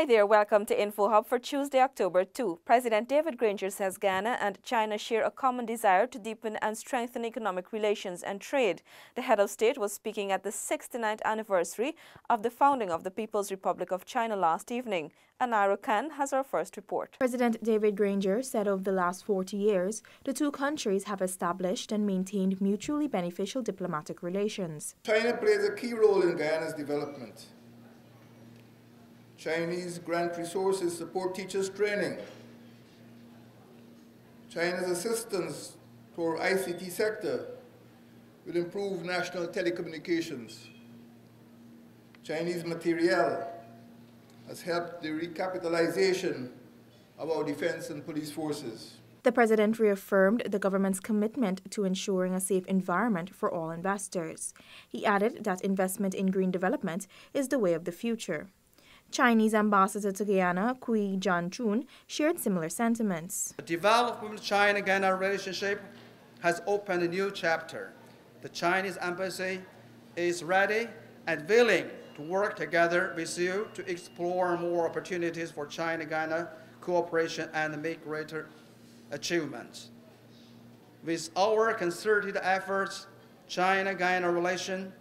Hi there, welcome to InfoHub for Tuesday, October 2. President David Granger says Guyana and China share a common desire to deepen and strengthen economic relations and trade. The head of state was speaking at the 69th anniversary of the founding of the People's Republic of China last evening. Anara Khan has our first report. President David Granger said over the last 40 years, the two countries have established and maintained mutually beneficial diplomatic relations. China plays a key role in Guyana's development. Chinese grant resources support teachers' training. China's assistance to our ICT sector will improve national telecommunications. Chinese materiel has helped the recapitalization of our defense and police forces. The president reaffirmed the government's commitment to ensuring a safe environment for all investors. He added that investment in green development is the way of the future. Chinese ambassador to Guyana, Kui Jianchun, shared similar sentiments. The development of China-Guyana relationship has opened a new chapter. The Chinese embassy is ready and willing to work together with you to explore more opportunities for China-Guyana cooperation and make greater achievements. With our concerted efforts, China-Guyana relation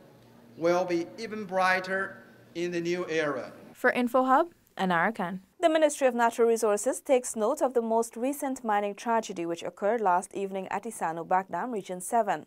will be even brighter in the new era. For InfoHub, Anara Khan. The Ministry of Natural Resources takes note of the most recent mining tragedy which occurred last evening at Isano Backdam, Region 7.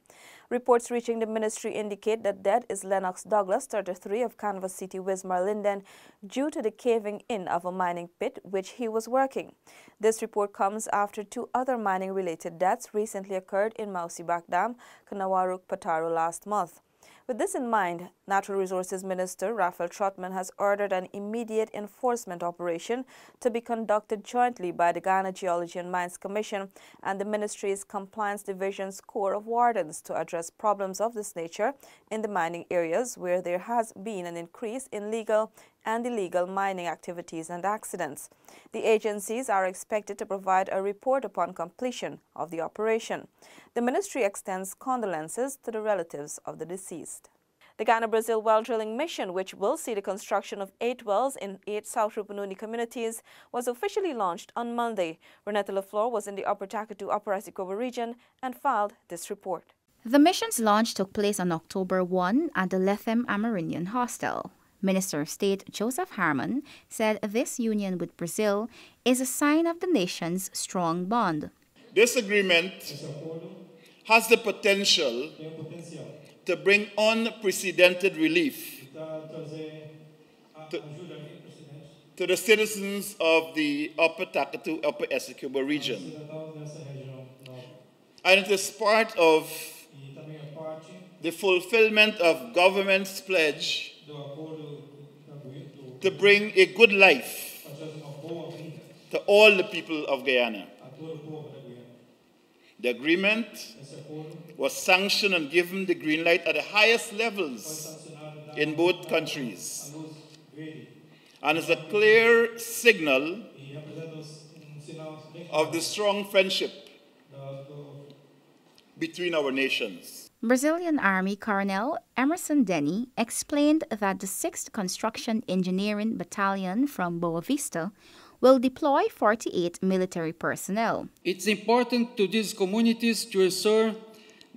Reports reaching the ministry indicate that dead is Lennox Douglas, 33, of Canvas City, Wismar, Linden, due to the caving in of a mining pit which he was working. This report comes after two other mining-related deaths recently occurred in Mausi Backdam, Kanawaruk, Pataro last month. With this in mind, Natural Resources Minister Raphael Trotman has ordered an immediate enforcement operation to be conducted jointly by the Guyana Geology and Mines Commission and the Ministry's Compliance Division's Corps of Wardens to address problems of this nature in the mining areas where there has been an increase in legal and illegal mining activities and accidents. The agencies are expected to provide a report upon completion of the operation. The ministry extends condolences to the relatives of the deceased. The Guyana-Brazil well drilling mission, which will see the construction of 8 wells in 8 South Rupununi communities, was officially launched on Monday. Renetta Lafleur was in the Upper Takatu, Upper Essequibo region and filed this report. The mission's launch took place on October 1 at the Lethem Amerindian Hostel. Minister of State Joseph Harmon said this union with Brazil is a sign of the nation's strong bond. This agreement has the potential to bring unprecedented relief to the citizens of the Upper Takatu, Upper Essequibo region. And it is part of the fulfillment of government's pledge to bring a good life to all the people of Guyana. The agreement was sanctioned and given the green light at the highest levels in both countries, and is a clear signal of the strong friendship between our nations. Brazilian Army Colonel Emerson Denny explained that the 6th Construction Engineering Battalion from Boa Vista will deploy 48 military personnel. It's important to these communities to ensure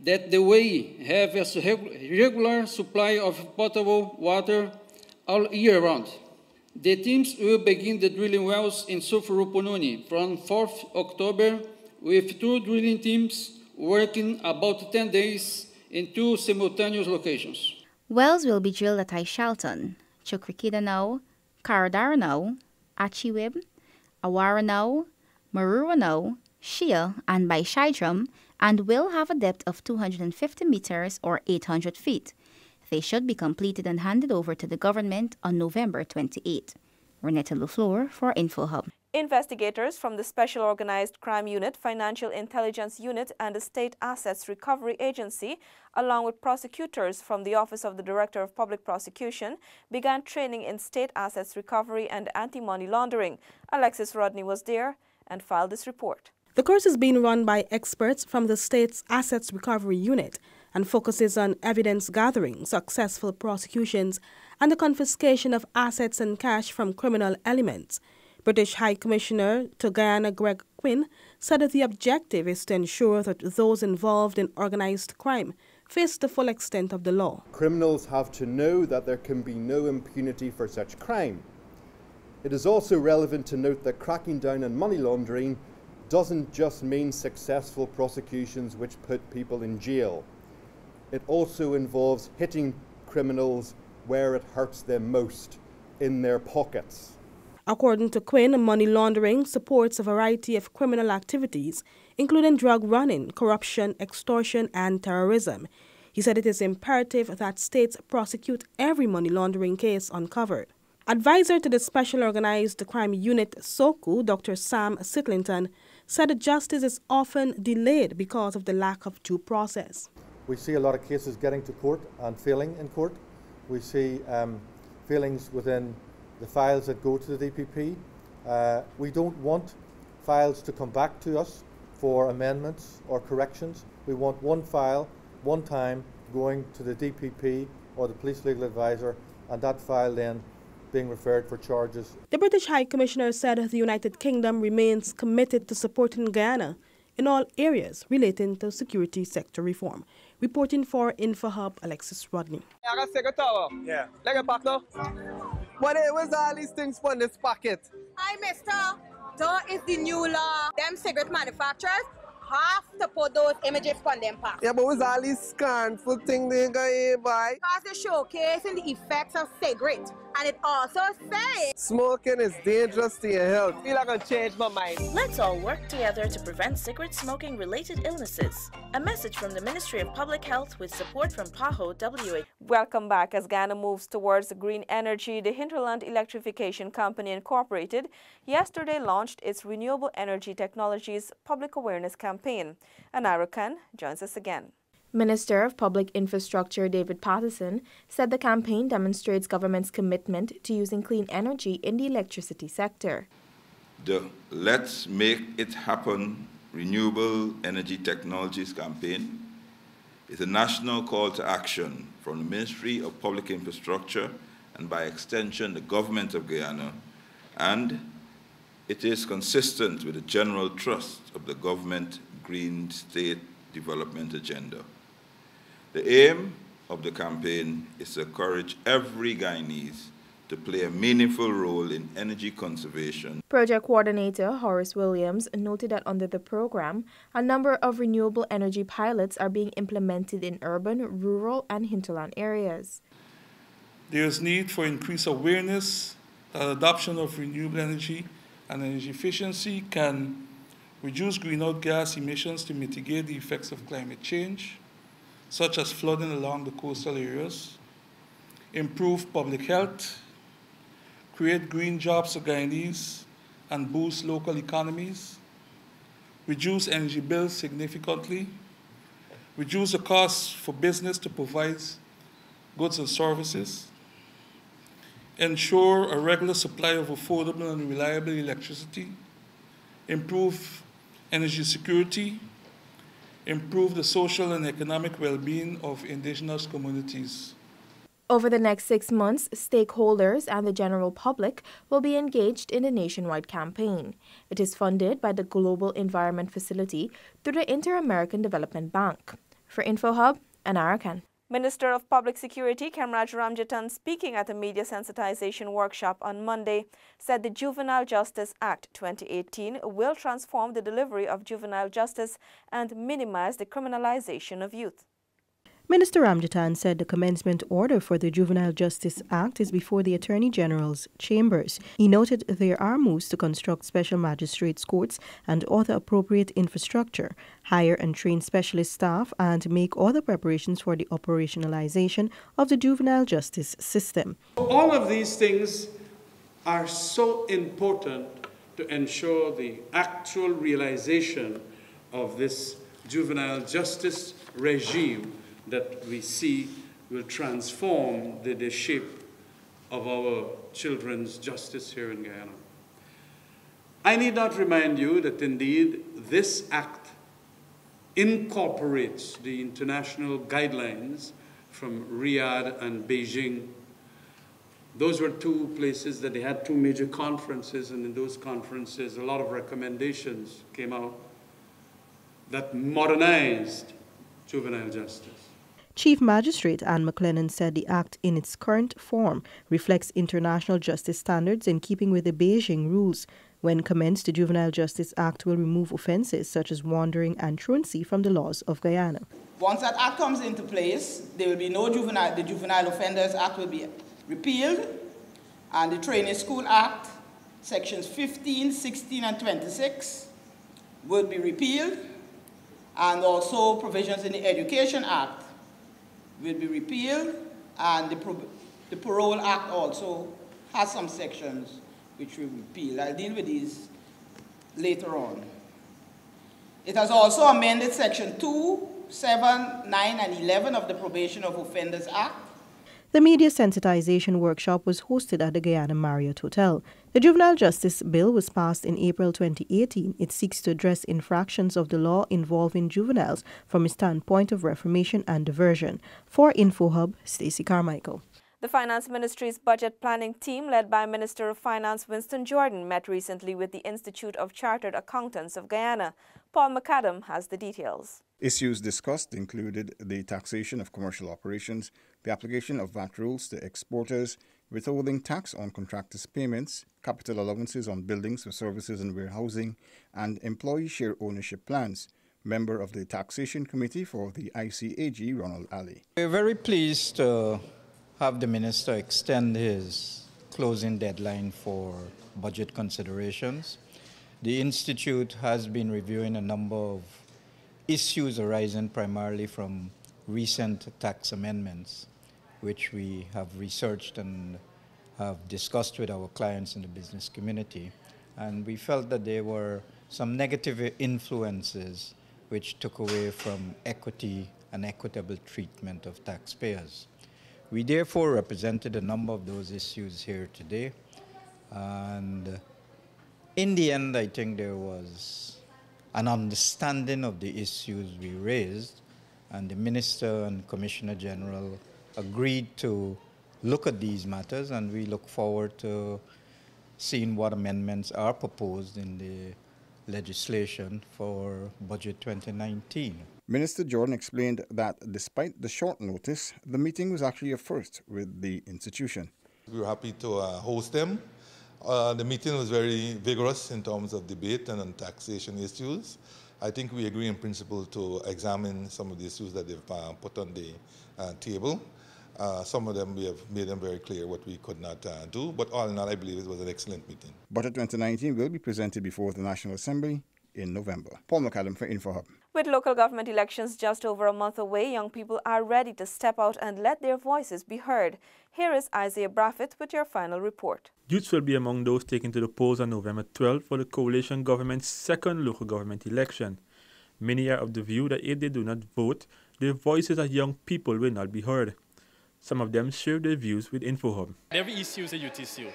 that they have a regular supply of potable water all year round. The teams will begin the drilling wells in South Rupununi from 4th October with 2 drilling teams working about 10 days in 2 simultaneous locations. Wells will be drilled at Aishalton, Chukrikidanao, Karadaranao, Achiwib, Awaranao, Maruranao, Shia, and Baishydrum, and will have a depth of 250 meters or 800 feet. They should be completed and handed over to the government on November 28. Renetta Lafleur for InfoHub. Investigators from the Special Organized Crime Unit, Financial Intelligence Unit, and the State Assets Recovery Agency, along with prosecutors from the Office of the Director of Public Prosecution, began training in state assets recovery and anti-money laundering. Alexis Rodney was there and filed this report. The course is being run by experts from the state's Assets Recovery Unit and focuses on evidence gathering, successful prosecutions, and the confiscation of assets and cash from criminal elements. British High Commissioner to Guyana Greg Quinn said that the objective is to ensure that those involved in organized crime face the full extent of the law. Criminals have to know that there can be no impunity for such crime. It is also relevant to note that cracking down on money laundering doesn't just mean successful prosecutions which put people in jail. It also involves hitting criminals where it hurts them most, in their pockets. According to Quinn, money laundering supports a variety of criminal activities, including drug running, corruption, extortion, and terrorism. He said it is imperative that states prosecute every money laundering case uncovered. Advisor to the Special Organized Crime Unit, SOCU, Dr. Sam Sitlington, said that justice is often delayed because of the lack of due process. We see a lot of cases getting to court and failing in court. We see failings within the files that go to the DPP. We don't want files to come back to us for amendments or corrections. We want one file, one time, going to the DPP or the Police Legal Advisor, and that file then being referred for charges. The British High Commissioner said the United Kingdom remains committed to supporting Guyana in all areas relating to security sector reform. Reporting for InfoHub, Alexis Rodney. Yeah. Where's all these things from this packet? Hi, mister. That is the new law. Them cigarette manufacturers have to put those images on them packs. Yeah, but what's all these scornful things they got here, boy? Because they're showcasing the effects of cigarette. And it also says smoking is dangerous to your health. I feel like I'm gonna change my mind. Let's all work together to prevent cigarette smoking related illnesses. A message from the Ministry of Public Health with support from PAHO WA. Welcome back. As Guyana moves towards green energy, the Hinterland Electrification Company Incorporated yesterday launched its Renewable Energy Technologies Public Awareness Campaign. Anara Khan joins us again. Minister of Public Infrastructure David Patterson said the campaign demonstrates government's commitment to using clean energy in the electricity sector. The Let's Make It Happen Renewable Energy Technologies campaign is a national call to action from the Ministry of Public Infrastructure and by extension the Government of Guyana, and it is consistent with the general thrust of the government Green State Development Agenda. The aim of the campaign is to encourage every Guyanese to play a meaningful role in energy conservation. Project Coordinator Horace Williams noted that under the program, a number of renewable energy pilots are being implemented in urban, rural, and hinterland areas. There is need for increased awareness that adoption of renewable energy and energy efficiency can reduce greenhouse gas emissions to mitigate the effects of climate change, such as flooding along the coastal areas, improve public health, create green jobs for Guyanese, and boost local economies, reduce energy bills significantly, reduce the costs for business to provide goods and services, ensure a regular supply of affordable and reliable electricity, improve energy security, improve the social and economic well-being of indigenous communities. Over the next 6 months, stakeholders and the general public will be engaged in the nationwide campaign. It is funded by the Global Environment Facility through the Inter-American Development Bank. For InfoHub, Anara Khan. Minister of Public Security Kamraj Ramjatan, speaking at a media sensitization workshop on Monday, said the Juvenile Justice Act 2018 will transform the delivery of juvenile justice and minimize the criminalization of youth. Minister Ramjatan said the commencement order for the Juvenile Justice Act is before the Attorney General's chambers. He noted there are moves to construct special magistrates' courts and other appropriate infrastructure, hire and train specialist staff, and make other preparations for the operationalization of the juvenile justice system. All of these things are so important to ensure the actual realization of this juvenile justice regime that we see will transform the shape of our children's justice here in Guyana. I need not remind you that indeed this act incorporates the international guidelines from Riyadh and Beijing. Those were two places that they had two major conferences, and in those conferences a lot of recommendations came out that modernized juvenile justice. Chief Magistrate Anne McLennan said the Act in its current form reflects international justice standards in keeping with the Beijing rules. When commenced, the Juvenile Justice Act will remove offences such as wandering and truancy from the laws of Guyana. Once that Act comes into place, there will be no juvenile, the Juvenile Offenders Act will be repealed, and the Training School Act, sections 15, 16, and 26 will be repealed, and also provisions in the Education Act will be repealed, and the Parole Act also has some sections which will be repealed. I'll deal with these later on. It has also amended section 2, 7, 9, and 11 of the Probation of Offenders Act. The media sensitization workshop was hosted at the Guyana Marriott Hotel. The Juvenile Justice Bill was passed in April 2018. It seeks to address infractions of the law involving juveniles from a standpoint of reformation and diversion. For InfoHub, Stacey Carmichael. The Finance Ministry's budget planning team, led by Minister of Finance Winston Jordan, met recently with the Institute of Chartered Accountants of Guyana. Paul McAdam has the details. Issues discussed included the taxation of commercial operations, the application of VAT rules to exporters, withholding tax on contractors' payments, capital allowances on buildings for services and warehousing, and employee share ownership plans. Member of the Taxation Committee for the ICAG, Ronald Ali. We're very pleased to have the Minister extend his closing deadline for budget considerations. The Institute has been reviewing a number of issues arising primarily from recent tax amendments, which we have researched and have discussed with our clients in the business community. And we felt that there were some negative influences which took away from equity and equitable treatment of taxpayers. We therefore represented a number of those issues here today, and in the end I think there was an understanding of the issues we raised, and the Minister and Commissioner General agreed to look at these matters, and we look forward to seeing what amendments are proposed in the legislation for Budget 2019. Minister Jordan explained that despite the short notice, the meeting was actually a first with the institution. We were happy to host them. The meeting was very vigorous in terms of debate and on taxation issues. I think we agree in principle to examine some of the issues that they've put on the table. Some of them we have made them very clear what we could not do, but all in all I believe it was an excellent meeting. Budget 2019 will be presented before the National Assembly in November. Paul McAdam for InfoHub. With local government elections just over a month away, young people are ready to step out and let their voices be heard. Here is Isaiah Braffett with your final report. Youths will be among those taken to the polls on November 12 for the coalition government's second local government election. Many are of the view that if they do not vote, their voices as young people will not be heard. Some of them share their views with InfoHub. Every issue is a youth issue.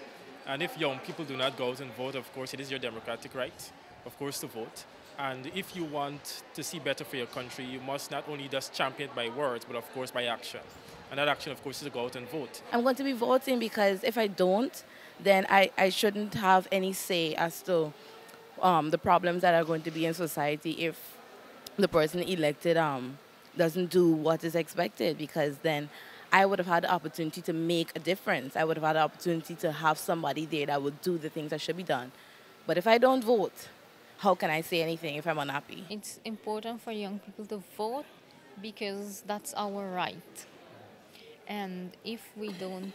And if young people do not go out and vote, of course, it is your democratic right, of course, to vote. And if you want to see better for your country, you must not only just champion it by words, but of course by action. And that action, of course, is to go out and vote. I'm going to be voting because if I don't, then I shouldn't have any say as to the problems that are going to be in society if the person elected doesn't do what is expected, because then I would have had the opportunity to make a difference. I would have had the opportunity to have somebody there that would do the things that should be done. But if I don't vote, how can I say anything if I'm unhappy? It's important for young people to vote because that's our right. And if we don't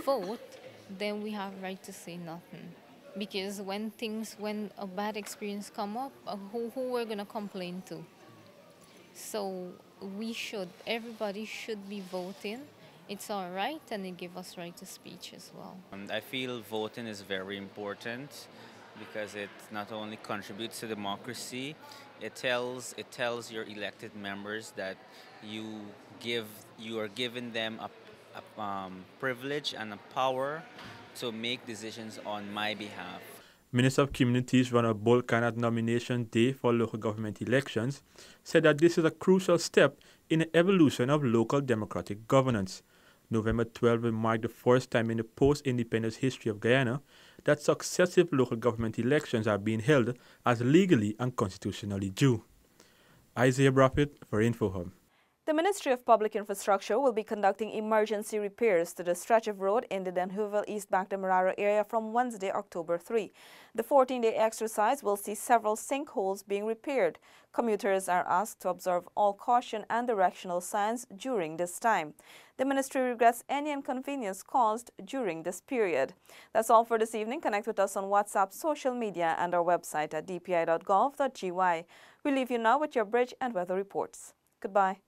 vote, then we have right to say nothing. Because when a bad experience come up, who we're gonna complain to? So everybody should be voting. It's our right, and it gives us right to speech as well. I feel voting is very important because it not only contributes to democracy, it tells your elected members that you are giving them a privilege and a power to make decisions on my behalf. Minister of Communities Ronald Bolkan at nomination day for local government elections said that this is a crucial step in the evolution of local democratic governance. November 12 will mark the first time in the post-independence history of Guyana that successive local government elections are being held as legally and constitutionally due. Isaiah Braffett for InfoHub. The Ministry of Public Infrastructure will be conducting emergency repairs to the stretch of road in the Renewable East Back-to-Marara area from Wednesday, October 3. The 14-day exercise will see several sinkholes being repaired. Commuters are asked to observe all caution and directional signs during this time. The ministry regrets any inconvenience caused during this period. That's all for this evening. Connect with us on WhatsApp, social media, and our website at dpi.gov.gy. We leave you now with your bridge and weather reports. Goodbye.